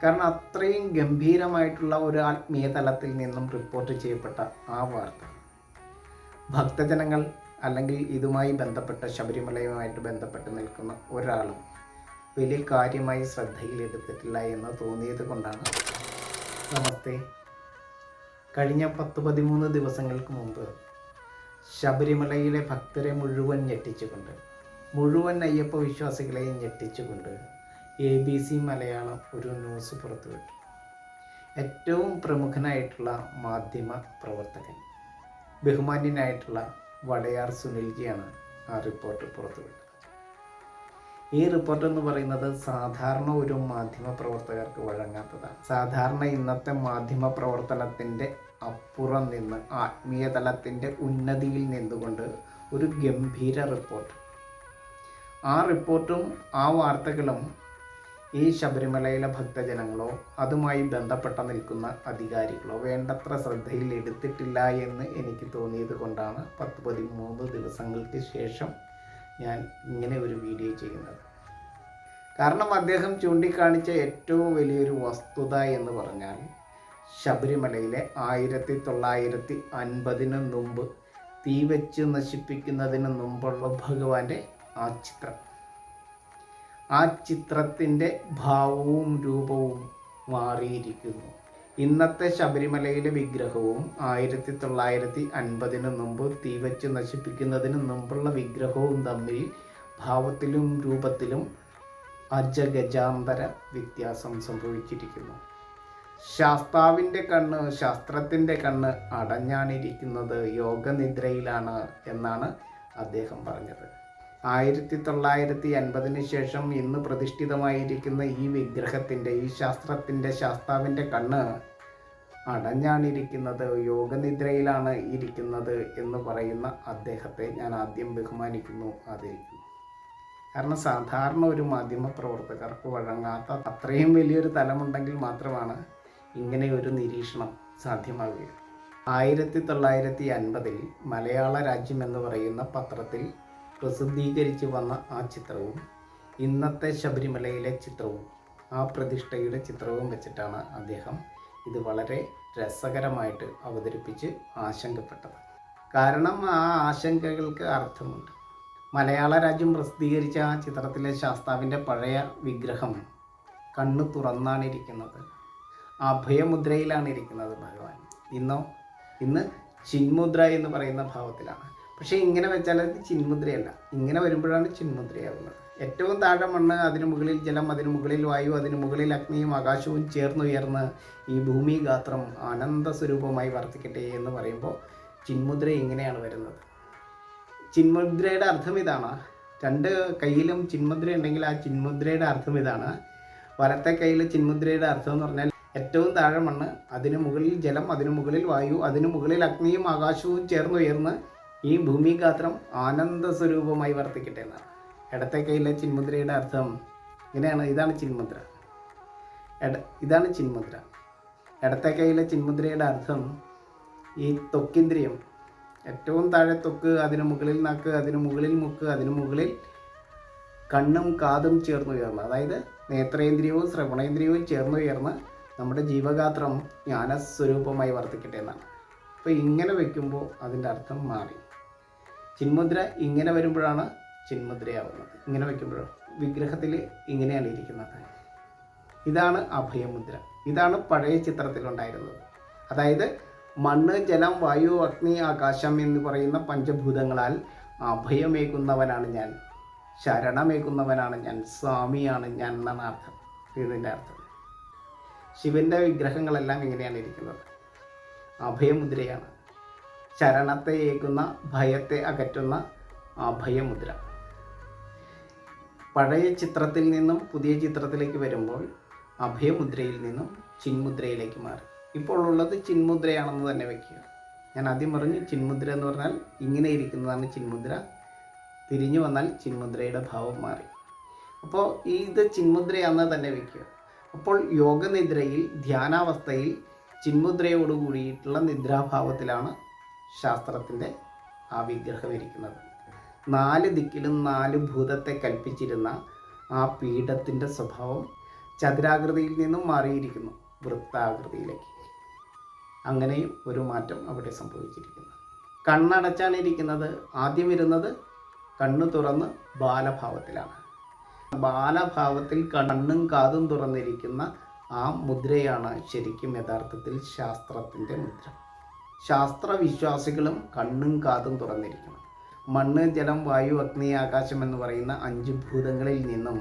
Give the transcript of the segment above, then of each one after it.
കാരണം അത്രയും ഗംഭീരമായിട്ടുള്ള ഒരു ആത്മീയ തലത്തിൽ നിന്നും റിപ്പോർട്ട് ചെയ്യപ്പെട്ട ആ വാർത്ത ഭക്തജനങ്ങൾ അല്ലെങ്കിൽ ഇതുമായി ബന്ധപ്പെട്ട ശബരിമലയുമായിട്ട് ബന്ധപ്പെട്ട് നിൽക്കുന്ന ഒരാളും വലിയ കാര്യമായി ശ്രദ്ധയിലെടുത്തിട്ടില്ല എന്ന് തോന്നിയത് കൊണ്ടാണ്. നമസ്തേ. കഴിഞ്ഞ 10-13 ദിവസങ്ങൾക്ക് മുമ്പ് ശബരിമലയിലെ ഭക്തരെ മുഴുവൻ ഞെട്ടിച്ചുകൊണ്ട്, മുഴുവൻ അയ്യപ്പ വിശ്വാസികളെയും ഞെട്ടിച്ചുകൊണ്ട് ABC മലയാളം ഒരു ന്യൂസ് പുറത്തുവിട്ടു. ഏറ്റവും പ്രമുഖനായിട്ടുള്ള മാധ്യമ പ്രവർത്തകൻ, ബഹുമാന്യനായിട്ടുള്ള വടയാർ സുനിൽജിയാണ് ആ റിപ്പോർട്ട് പുറത്തുവിട്ടത്. ഈ റിപ്പോർട്ട് എന്ന് പറയുന്നത് സാധാരണ ഒരു മാധ്യമ പ്രവർത്തകർക്ക് വഴങ്ങാത്തതാണ്. സാധാരണ ഇന്നത്തെ മാധ്യമ പ്രവർത്തനത്തിൻ്റെ അപ്പുറം നിന്ന് ആത്മീയ തലത്തിൻ്റെ ഉന്നതിയിൽ നിന്നുകൊണ്ട് ഒരു ഗംഭീര റിപ്പോർട്ട്. ആ റിപ്പോർട്ടും ആ വാർത്തകളും ഈ ശബരിമലയിലെ ഭക്തജനങ്ങളോ അതുമായി ബന്ധപ്പെട്ട നിൽക്കുന്ന അധികാരികളോ വേണ്ടത്ര ശ്രദ്ധയിൽ എടുത്തിട്ടില്ല എന്ന് എനിക്ക് തോന്നിയത് കൊണ്ടാണ് 10-13 ദിവസങ്ങൾക്ക് ശേഷം ഞാൻ ഇങ്ങനെ ഒരു വീഡിയോ ചെയ്യുന്നത്. കാരണം അദ്ദേഹം ചൂണ്ടിക്കാണിച്ച ഏറ്റവും വലിയൊരു വസ്തുത എന്ന് പറഞ്ഞാൽ ശബരിമലയിലെ 1950 മുമ്പ് തീവച്ച് നശിപ്പിക്കുന്നതിന് മുമ്പുള്ള ഭഗവാന്റെ ആ ചിത്രം, ആ ചിത്രത്തിൻ്റെ ഭാവവും രൂപവും മാറിയിരിക്കുന്നു. ഇന്നത്തെ ശബരിമലയിലെ വിഗ്രഹവും 1950 മുമ്പ് തീവച്ച് നശിപ്പിക്കുന്നതിന് മുമ്പുള്ള വിഗ്രഹവും തമ്മിൽ ഭാവത്തിലും രൂപത്തിലും അജഗജാന്തര വ്യത്യാസം സംഭവിച്ചിരിക്കുന്നു. ശാസ്ത്രത്തിൻ്റെ കണ്ണ് അടഞ്ഞാണിരിക്കുന്നത്, യോഗനിദ്രയിലാണ് എന്നാണ് അദ്ദേഹം പറഞ്ഞത്. 1950 ശേഷം ഇന്ന് പ്രതിഷ്ഠിതമായിരിക്കുന്ന ഈ വിഗ്രഹത്തിൻ്റെ, ഈ ശാസ്താവിൻ്റെ കണ്ണ് അടഞ്ഞാണിരിക്കുന്നത്, യോഗനിദ്രയിലാണ് ഇരിക്കുന്നത് എന്ന് പറയുന്ന അദ്ദേഹത്തെ ഞാൻ ആദ്യം ബഹുമാനിക്കുന്നു, ആദരിക്കുന്നു. കാരണം സാധാരണ ഒരു മാധ്യമ പ്രവർത്തകർക്ക് വഴങ്ങാത്ത അത്രയും വലിയൊരു തലമുണ്ടെങ്കിൽ മാത്രമാണ് ഇങ്ങനെ ഒരു നിരീക്ഷണം സാധ്യമാവുക. 1950 മലയാള രാജ്യം എന്ന് പറയുന്ന പത്രത്തിൽ പ്രസിദ്ധീകരിച്ച് വന്ന ആ ചിത്രവും ഇന്നത്തെ ശബരിമലയിലെ ചിത്രവും, ആ പ്രതിഷ്ഠയുടെ ചിത്രവും വെച്ചിട്ടാണ് അദ്ദേഹം ഇത് വളരെ രസകരമായിട്ട് അവതരിപ്പിച്ച് ആശങ്കപ്പെട്ടത്. കാരണം ആ ആശങ്കകൾക്ക് അർത്ഥമുണ്ട്. മലയാള രാജ്യം പ്രസിദ്ധീകരിച്ച ആ ചിത്രത്തിലെ ശാസ്താവിൻ്റെ പഴയ വിഗ്രഹം കണ്ണ് തുറന്നാണ് ഇരിക്കുന്നത്, അഭയമുദ്രയിലാണ് ഇരിക്കുന്നത് ഭഗവാൻ. ഇന്ന് ചിന്മുദ്ര എന്ന് പറയുന്ന ഭാവത്തിലാണ്. പക്ഷേ ഇങ്ങനെ വെച്ചാൽ അത് ചിന്മുദ്രയല്ല, ഇങ്ങനെ വരുമ്പോഴാണ് ചിന്മുദ്രയാകുന്നത്. ഏറ്റവും താഴെ മണ്ണ്, അതിനു മുകളിൽ ജലം, അതിനു മുകളിൽ വായു, അതിനു മുകളിൽ അഗ്നിയും ആകാശവും ചേർന്നുയർന്ന് ഈ ഭൂമിഗാത്രം ആനന്ദ സ്വരൂപമായി വർത്തിക്കട്ടെ എന്ന് പറയുമ്പോൾ ചിന്മുദ്ര ഇങ്ങനെയാണ് വരുന്നത്. ചിന്മുദ്രയുടെ അർത്ഥം ഇതാണ്. 2 കയ്യിലും ചിന്മുദ്ര ഉണ്ടെങ്കിൽ ആ ചിന്മുദ്രയുടെ അർത്ഥം ഇതാണ്. വലത്തെ കയ്യിൽ ചിന്മുദ്രയുടെ അർത്ഥം എന്ന് പറഞ്ഞാൽ ഏറ്റവും താഴെ മണ്ണ്, അതിനു മുകളിൽ ജലം, അതിനു മുകളിൽ വായു, അതിനു മുകളിൽ അഗ്നിയും ആകാശവും ചേർന്നുയർന്ന് ഈ ഭൂമിഗാത്രം ആനന്ദ സ്വരൂപമായി വർത്തിക്കട്ടെ എന്നാണ്. ഇടത്തെ കയ്യിലെ ചിന്മുദ്രയുടെ അർത്ഥം ഇങ്ങനെയാണ്. ഇതാണ് ചിന്മുദ്ര. ഇടത്തെ കയ്യിലെ ചിന്മുദ്രയുടെ അർത്ഥം ഈ ത്വക്കിന്ദ്രിയം, ഏറ്റവും താഴെ ത്വക്ക്, അതിനു മുകളിൽ നാക്ക്, അതിനു മുകളിൽ മുക്ക്, അതിനു മുകളിൽ കണ്ണും കാതും ചേർന്നുയർന്ന്, അതായത് നേത്രേന്ദ്രിയവും ശ്രവണേന്ദ്രിയവും ചേർന്നുയർന്ന് നമ്മുടെ ജീവഗാത്രം ജ്ഞാനസ്വരൂപമായി വർത്തിക്കട്ടെ എന്നാണ്. അപ്പോൾ ഇങ്ങനെ വയ്ക്കുമ്പോൾ അതിൻ്റെ അർത്ഥം മാറി. ചിന്മുദ്ര ഇങ്ങനെ വരുമ്പോഴാണ് ചിന്മുദ്രയാവുന്നത്. ഇങ്ങനെ വയ്ക്കുമ്പോഴോ വിഗ്രഹത്തിൽ ഇങ്ങനെയാണ് ഇരിക്കുന്നത്. ഇതാണ് അഭയമുദ്ര. ഇതാണ് പഴയ ചിത്രത്തിലുണ്ടായിരുന്നത്. അതായത് മണ്ണ്, ജലം, വായു, അഗ്നി, ആകാശം എന്ന് പറയുന്ന പഞ്ചഭൂതങ്ങളാൽ അഭയമേകുന്നവനാണ് ഞാൻ, ശരണമേകുന്നവനാണ് ഞാൻ, സ്വാമിയാണ് ഞാൻ എന്നാണ് അർത്ഥം. ഇതിൻ്റെ അർത്ഥം. ശിവൻ്റെ വിഗ്രഹങ്ങളെല്ലാം ഇങ്ങനെയാണ് ഇരിക്കുന്നത്. അഭയമുദ്രയാണ്. ശരണത്തെ ഏകുന്ന, ഭയത്തെ അകറ്റുന്ന അഭയമുദ്ര. പഴയ ചിത്രത്തിൽ നിന്നും പുതിയ ചിത്രത്തിലേക്ക് വരുമ്പോൾ അഭയമുദ്രയിൽ നിന്നും ചിന്മുദ്രയിലേക്ക് മാറി. ഇപ്പോൾ ഉള്ളത് ചിന്മുദ്രയാണെന്ന് തന്നെ വയ്ക്കുക. ഞാൻ ആദ്യം പറഞ്ഞു ചിന്മുദ്ര എന്ന് പറഞ്ഞാൽ ഇങ്ങനെ ഇരിക്കുന്നതാണ് ചിന്മുദ്ര. തിരിഞ്ഞു വന്നാൽ ചിന്മുദ്രയുടെ ഭാവം മാറി. അപ്പോൾ ഇത് ചിന്മുദ്രയാണെന്ന് തന്നെ വയ്ക്കുക. അപ്പോൾ യോഗനിദ്രയിൽ, ധ്യാനാവസ്ഥയിൽ ചിന്മുദ്രയോട് കൂടിയിട്ടുള്ള നിദ്രാഭാവത്തിലാണ് ശാസ്ത്രത്തിൻ്റെ ആ വിഗ്രഹം ഇരിക്കുന്നത്. 4 ദിക്കിലും 4 ഭൂതത്തെ കൽപ്പിച്ചിരുന്ന ആ പീഠത്തിൻ്റെ സ്വഭാവം ചതുരാകൃതിയിൽ നിന്നും മാറിയിരിക്കുന്നു വൃത്താകൃതിയിലേക്ക്. അങ്ങനെയും ഒരു മാറ്റം അവിടെ സംഭവിച്ചിരിക്കുന്നു. കണ്ണടച്ചാണ് ഇരിക്കുന്നത്. ആദ്യം വരുന്നത് കണ്ണ് തുറന്ന് ബാലഭാവത്തിലാണ്. ബാലഭാവത്തിൽ കണ്ണും കാതും തുറന്നിരിക്കുന്ന ആ മുദ്രയാണ് ശരിക്കും യഥാർത്ഥത്തിൽ ശാസ്ത്രത്തിൻ്റെ മുദ്ര. ശാസ്ത്രവിശ്വാസികളും കണ്ണും കാതും തുറന്നിരിക്കണം. മണ്ണ്, ജലം, വായു, അഗ്നി, ആകാശം എന്ന് പറയുന്ന 5 ഭൂതങ്ങളിൽ നിന്നും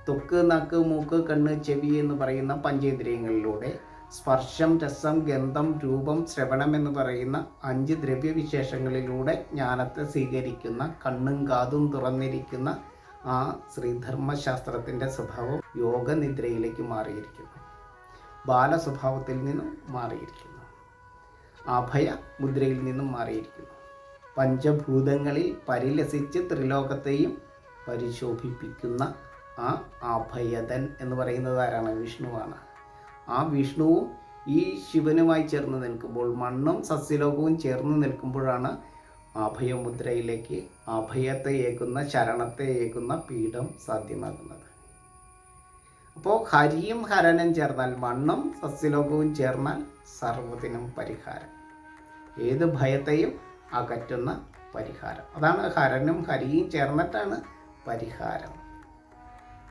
ത്വക്ക്, നാക്ക്, മൂക്ക്, കണ്ണ്, ചെവി എന്ന് പറയുന്ന പഞ്ചേന്ദ്രിയങ്ങളിലൂടെ സ്പർശം, രസം, ഗന്ധം, രൂപം, ശ്രവണം എന്ന് പറയുന്ന 5 ദ്രവ്യവിശേഷങ്ങളിലൂടെ ജ്ഞാനത്തെ സ്വീകരിക്കുന്ന കണ്ണും കാതും തുറന്നിരിക്കുന്ന ആ ശ്രീധർമ്മശാസ്ത്രത്തിൻ്റെ സ്വഭാവം യോഗനിദ്രയിലേക്ക് മാറിയിരിക്കുന്നു. ബാലസ്വഭാവത്തിൽ നിന്നും മാറിയിരിക്കുന്നു. അഭയ മുദ്രയിൽ നിന്നും മാറിയിരിക്കുന്നു. പഞ്ചഭൂതങ്ങളിൽ പരിലസിച്ച് ത്രിലോകത്തെയും പരിശോഭിപ്പിക്കുന്ന ആ അഭയതൻ എന്ന് പറയുന്നത് ആരാണ്? വിഷ്ണുവാണ്. ആ വിഷ്ണുവും ഈ ശിവനുമായി ചേർന്ന് നിൽക്കുമ്പോൾ, മണ്ണും സസ്യലോകവും ചേർന്ന് നിൽക്കുമ്പോഴാണ് അഭയമുദ്രയിലേക്ക് അഭയത്തെ ഏകുന്ന, ശരണത്തെ ഏകുന്ന പീഠം സാധ്യമാകുന്നത്. അപ്പോൾ ഹരിയും ഹരനും ചേർന്നാൽ, മണ്ണും സസ്യലോകവും ചേർന്നാൽ സർവ്വത്തിനും പരിഹാരം, ഏത് ഭയത്തെയും അകറ്റുന്ന പരിഹാരം. അതാണ് ഹരനും ഹരിയും ചേർന്നിട്ടാണ് പരിഹാരം,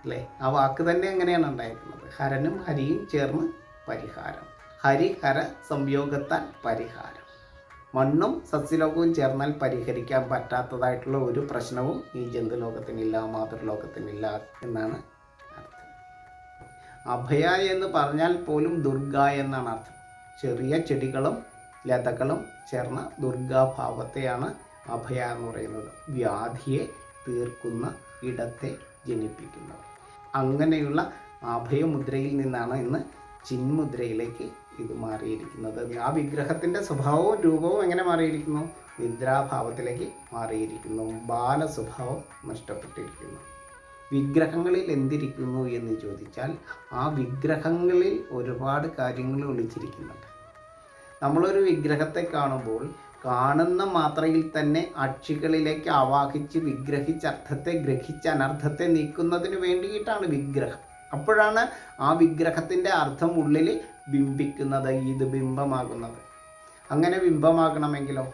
അല്ലേ? ആ വാക്ക് തന്നെ എങ്ങനെയാണ് ഉണ്ടായിരിക്കുന്നത്? ഹരനും ഹരിയും ചേർന്ന് പരിഹാരം. ഹരിഹര സംയോഗത്താൽ പരിഹാരം. മണ്ണും സസ്യലോകവും ചേർന്നാൽ പരിഹരിക്കാൻ പറ്റാത്തതായിട്ടുള്ള ഒരു പ്രശ്നവും ഈ ജന്തുലോകത്തിനില്ല, മാതൃലോകത്തിനില്ല എന്നാണ് അർത്ഥം. അഭയ എന്ന് പറഞ്ഞാൽ പോലും ദുർഗ എന്നാണ് അർത്ഥം. ചെറിയ ചെടികളും ലതകളും ചേർന്ന ദുർഗാഭാവത്തെയാണ് അഭയ എന്ന് പറയുന്നത്. വ്യാധിയെ തീർക്കുന്ന, ഇടത്തെ ജനിപ്പിക്കുന്നത്. അങ്ങനെയുള്ള അഭയമുദ്രയിൽ നിന്നാണ് ഇന്ന് ചിന്മുദ്രയിലേക്ക് ഇത് മാറിയിരിക്കുന്നത്. ആ വിഗ്രഹത്തിൻ്റെ സ്വഭാവവും രൂപവും എങ്ങനെ മാറിയിരിക്കുന്നു? നിദ്രാഭാവത്തിലേക്ക് മാറിയിരിക്കുന്നു. ബാലസ്വഭാവം നഷ്ടപ്പെട്ടിരിക്കുന്നു. വിഗ്രഹങ്ങളിൽ എന്തിരിക്കുന്നു എന്ന് ചോദിച്ചാൽ ആ വിഗ്രഹങ്ങളിൽ ഒരുപാട് കാര്യങ്ങൾ ഒളിച്ചിരിക്കുന്നുണ്ട്. നമ്മളൊരു വിഗ്രഹത്തെ കാണുമ്പോൾ കാണുന്ന മാത്രയിൽ തന്നെ അക്ഷികളിലേക്ക് ആവാഹിച്ച് വിഗ്രഹിച്ച് അർത്ഥത്തെ ഗ്രഹിച്ച് അനർത്ഥത്തെ നീക്കുന്നതിന് വേണ്ടിയിട്ടാണ് വിഗ്രഹം. അപ്പോഴാണ് ആ വിഗ്രഹത്തിൻ്റെ അർത്ഥം ഉള്ളിൽ ബിംബിക്കുന്നത്, ഇത് ബിംബമാകുന്നത്. അങ്ങനെ ബിംബമാകണമെങ്കിലോ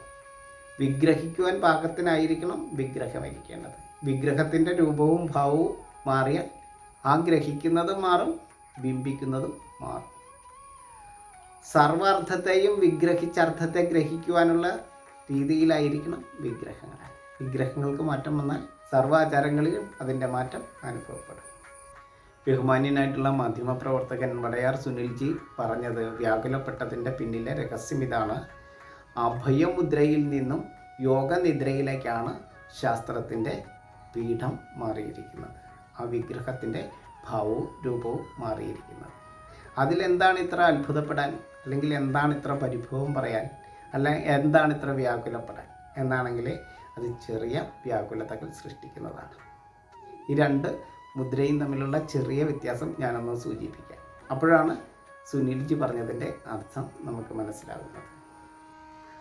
വിഗ്രഹിക്കുവാൻ പാകത്തിനായിരിക്കണം വിഗ്രഹമിരിക്കേണ്ടത്. വിഗ്രഹത്തിൻ്റെ രൂപവും ഭാവവും മാറിയാൽ ആ ഗ്രഹിക്കുന്നതും മാറും, ബിംബിക്കുന്നതും മാറും. സർവാർത്ഥത്തെയും വിഗ്രഹിച്ചർത്ഥത്തെ ഗ്രഹിക്കുവാനുള്ള രീതിയിലായിരിക്കണം വിഗ്രഹങ്ങൾ. വിഗ്രഹങ്ങൾക്ക് മാറ്റം വന്നാൽ സർവാചാരങ്ങളിലും അതിൻ്റെ മാറ്റം അനുഭവപ്പെടും. ബഹുമാന്യനായിട്ടുള്ള മാധ്യമപ്രവർത്തകൻ വടയാർ സുനിൽജി പറഞ്ഞത് വ്യാകുലപ്പെട്ടതിൻ്റെ പിന്നിലെ രഹസ്യം ഇതാണ്. അഭയമുദ്രയിൽ നിന്നും യോഗനിദ്രയിലേക്കാണ് ശാസ്ത്രത്തിൻ്റെ പീഠം മാറിയിരിക്കുന്നത്. ആ വിഗ്രഹത്തിൻ്റെ ഭാവവും രൂപവും മാറിയിരിക്കുന്നത്. അതിലെന്താണ് ഇത്ര അത്ഭുതപ്പെടാൻ, അല്ലെങ്കിൽ എന്താണ് ഇത്ര പരിഭവം പറയാൻ, അല്ല എന്താണ് ഇത്ര വ്യാകുലപ്പെടാൻ എന്നാണെങ്കിൽ അത് ചെറിയ വ്യാകുലതകൾ സൃഷ്ടിക്കുന്നതാണ്. ഈ 2 മുദ്രയും തമ്മിലുള്ള ചെറിയ വ്യത്യാസം ഞാനൊന്ന് സൂചിപ്പിക്കാം. അപ്പോഴാണ് സുനിൽജി പറഞ്ഞതിൻ്റെ അർത്ഥം നമുക്ക് മനസ്സിലാകുന്നത്.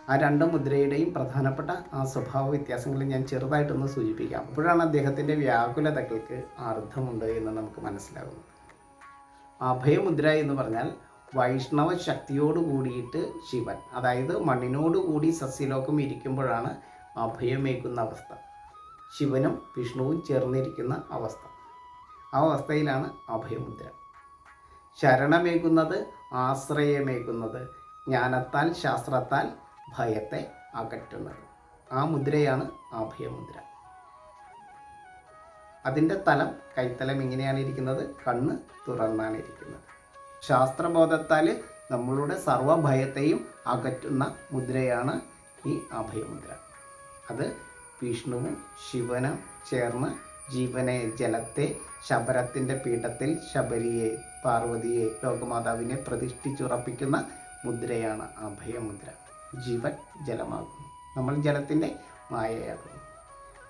ആ 2 മുദ്രയുടെയും പ്രധാനപ്പെട്ട ആ സ്വഭാവ വ്യത്യാസങ്ങൾ ഞാൻ ചെറുതായിട്ടൊന്ന് സൂചിപ്പിക്കാം. അപ്പോഴാണ് അദ്ദേഹത്തിൻ്റെ വ്യാകുലതകൾക്ക് അർത്ഥമുണ്ട് എന്ന് നമുക്ക് മനസ്സിലാകുന്നത്. അഭയമുദ്ര എന്ന് പറഞ്ഞാൽ വൈഷ്ണവ ശക്തിയോട് കൂടിയിട്ട് ശിവൻ, അതായത് മണ്ണിനോടുകൂടി സസ്യലോകം ഇരിക്കുമ്പോഴാണ് അഭയമേക്കുന്ന അവസ്ഥ. ശിവനും വിഷ്ണുവും ചേർന്നിരിക്കുന്ന അവസ്ഥ. ആ അവസ്ഥയിലാണ് അഭയമുദ്ര. ശരണമേകുന്നത്, ആശ്രയമേകുന്നത്, ജ്ഞാനത്താൽ ശാസ്ത്രത്താൽ ഭയത്തെ അകറ്റുന്നത്. ആ മുദ്രയാണ് അഭയമുദ്ര. അതിൻ്റെ തലം, കൈത്തലം ഇങ്ങനെയാണ് ഇരിക്കുന്നത്, കണ്ണ് തുറന്നാണ് ഇരിക്കുന്നത്. ശാസ്ത്രബോധത്താൽ നമ്മളുടെ സർവഭയത്തെയും അകറ്റുന്ന മുദ്രയാണ് ഈ അഭയമുദ്ര. അത് വിഷ്ണുവും ശിവനും ചേർന്ന് ജീവനെ, ജലത്തെ, ശബരത്തിൻ്റെ പീഠത്തിൽ ശബരിയെ, പാർവതിയെ, ലോകമാതാവിനെ പ്രതിഷ്ഠിച്ചുറപ്പിക്കുന്ന മുദ്രയാണ് അഭയമുദ്ര. ജീവൻ ജലമാകുന്നു, നമ്മൾ ജലത്തിൻ്റെ മായയാകുന്നു.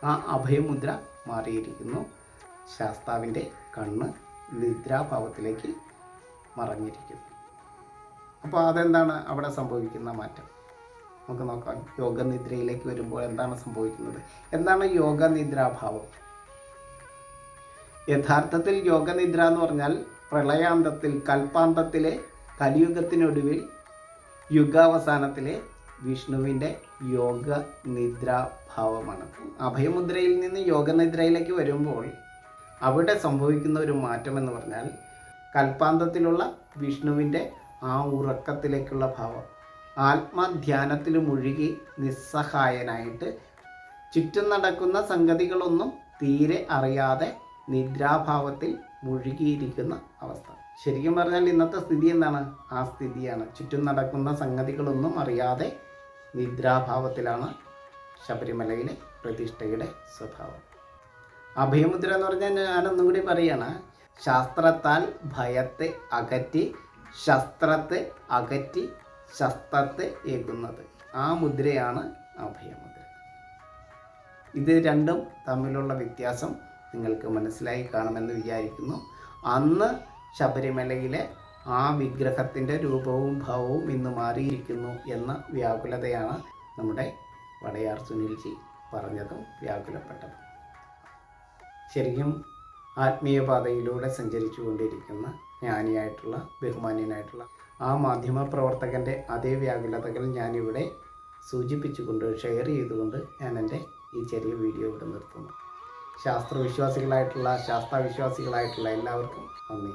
ആ അഭയമുദ്ര മാറിയിരിക്കുന്നു. ശാസ്താവിൻ്റെ കണ്ണ് നിദ്രാഭാവത്തിലേക്ക് മറഞ്ഞിരിക്കുന്നു. അപ്പോൾ അതെന്താണ് അവിടെ സംഭവിക്കുന്ന മാറ്റം? നമുക്ക് നോക്കാം. യോഗനിദ്രയിലേക്ക് വരുമ്പോൾ എന്താണ് സംഭവിക്കുന്നത്? എന്താണ് യോഗനിദ്രാഭാവം? യഥാർത്ഥത്തിൽ യോഗനിദ്ര എന്ന് പറഞ്ഞാൽ പ്രളയാന്തത്തിൽ കൽപ്പാന്തത്തിലെ കലിയുഗത്തിനൊടുവിൽ യുഗാവസാനത്തിലെ വിഷ്ണുവിൻ്റെ യോഗ നിദ്രാഭാവമാണ്. അഭയമുദ്രയിൽ നിന്ന് യോഗനിദ്രയിലേക്ക് വരുമ്പോൾ അവിടെ സംഭവിക്കുന്ന ഒരു മാറ്റം എന്ന് പറഞ്ഞാൽ കൽപ്പാന്തത്തിലുള്ള വിഷ്ണുവിൻ്റെ ആ ഉറക്കത്തിലേക്കുള്ള ഭാവം, ആത്മധ്യാനത്തിൽ മുഴുകി നിസ്സഹായനായിട്ട് ചുറ്റും നടക്കുന്ന സംഗതികളൊന്നും തീരെ അറിയാതെ നിദ്രാഭാവത്തിൽ മുഴുകിയിരിക്കുന്ന അവസ്ഥ. ശരിക്കും പറഞ്ഞാൽ ഇന്നത്തെ സ്ഥിതി എന്താണ്? ആ സ്ഥിതിയാണ്. ചുറ്റും നടക്കുന്ന സംഗതികളൊന്നും അറിയാതെ നിദ്രാഭാവത്തിലാണ് ശബരിമലയിലെ പ്രതിഷ്ഠയുടെ സ്വഭാവം. അഭയമുദ്ര എന്ന് പറഞ്ഞാൽ ഞാനൊന്നും കൂടി പറയുകയാണ്, ശാസ്ത്രത്താൽ ഭയത്തെ അകറ്റി ശസ്ത്രത്തെ അകറ്റി ശസ്ത്രത്തെ ഏകുന്നത്. ആ മുദ്രയാണ് അഭയമുദ്ര. ഇത് രണ്ടും തമ്മിലുള്ള വ്യത്യാസം നിങ്ങൾക്ക് മനസ്സിലായി കാണുമെന്ന് വിചാരിക്കുന്നു. അന്ന് ശബരിമലയിലെ ആ വിഗ്രഹത്തിൻ്റെ രൂപവും ഭാവവും ഇന്ന് മാറിയിരിക്കുന്നു എന്ന വ്യാകുലതയാണ് നമ്മുടെ വടയാർ സുനിൽജി പറഞ്ഞതും വ്യാകുലപ്പെട്ടതും. ശരിക്കും ആത്മീയപാതയിലൂടെ സഞ്ചരിച്ചു കൊണ്ടിരിക്കുന്ന ജ്ഞാനിയായിട്ടുള്ള ബഹുമാന്യനായിട്ടുള്ള ആ മാധ്യമ പ്രവർത്തകൻ്റെ അതേ വ്യാകുലതകൾ ഞാനിവിടെ സൂചിപ്പിച്ചുകൊണ്ട് ഷെയർ ചെയ്തുകൊണ്ട് ഞാൻ എൻ്റെ ഈ ചെറിയ വീഡിയോ ഇവിടെ നിർത്തുന്നു. ശാസ്ത്രവിശ്വാസികളായിട്ടുള്ള ശാസ്താവിശ്വാസികളായിട്ടുള്ള എല്ലാവർക്കും നന്ദി.